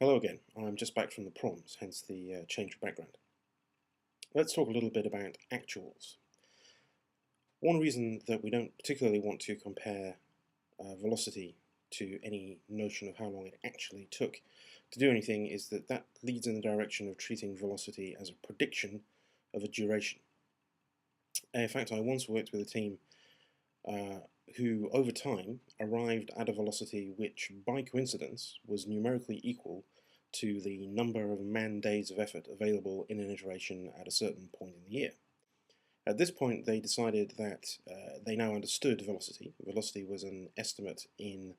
Hello again. I'm just back from the proms, hence the change of background. Let's talk a little bit about actuals. One reason that we don't particularly want to compare velocity to any notion of how long it actually took to do anything is that that leads in the direction of treating velocity as a prediction of a duration. In fact, I once worked with a team uh, who, over time, arrived at a velocity which, by coincidence, was numerically equal to the number of man-days of effort available in an iteration at a certain point in the year. At this point, they decided that they now understood velocity. Velocity was an estimate in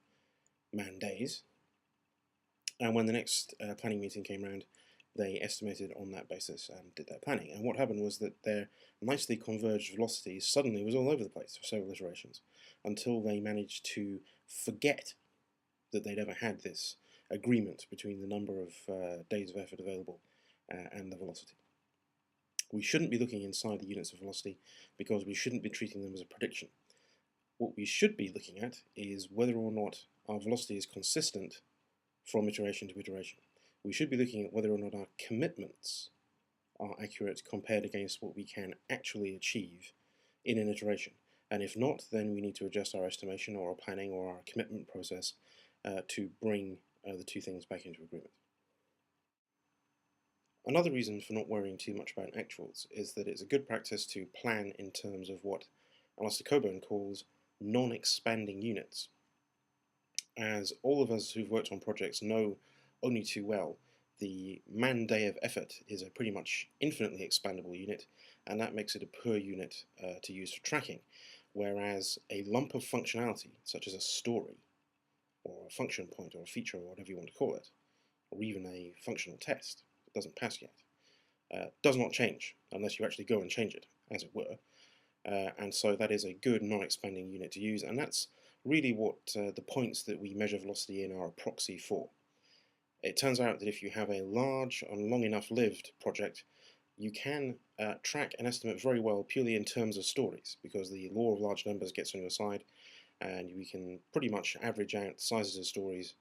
man-days, and when the next planning meeting came around, they estimated on that basis and did their planning. And what happened was that their nicely converged velocity suddenly was all over the place for several iterations until they managed to forget that they'd ever had this agreement between the number of days of effort available and the velocity. We shouldn't be looking inside the units of velocity because we shouldn't be treating them as a prediction. What we should be looking at is whether or not our velocity is consistent from iteration to iteration. We should be looking at whether or not our commitments are accurate compared against what we can actually achieve in an iteration. And if not, then we need to adjust our estimation or our planning or our commitment process to bring the two things back into agreement. Another reason for not worrying too much about actuals is that it's a good practice to plan in terms of what Alistair Cockburn calls non-expanding units. As all of us who've worked on projects know only too well, the man-day of effort is a pretty much infinitely expandable unit, and that makes it a poor unit to use for tracking, whereas a lump of functionality, such as a story, or a function point, or a feature, or whatever you want to call it, or even a functional test that doesn't pass yet, does not change unless you actually go and change it, as it were. And so that is a good non-expanding unit to use, and that's really what the points that we measure velocity in are a proxy for. It turns out that if you have a large and long enough lived project, you can track and estimate very well purely in terms of stories, because the law of large numbers gets on your side, and we can pretty much average out sizes of stories,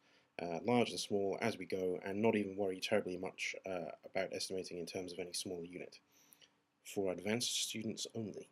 large and small, as we go, and not even worry terribly much about estimating in terms of any smaller unit. For advanced students only.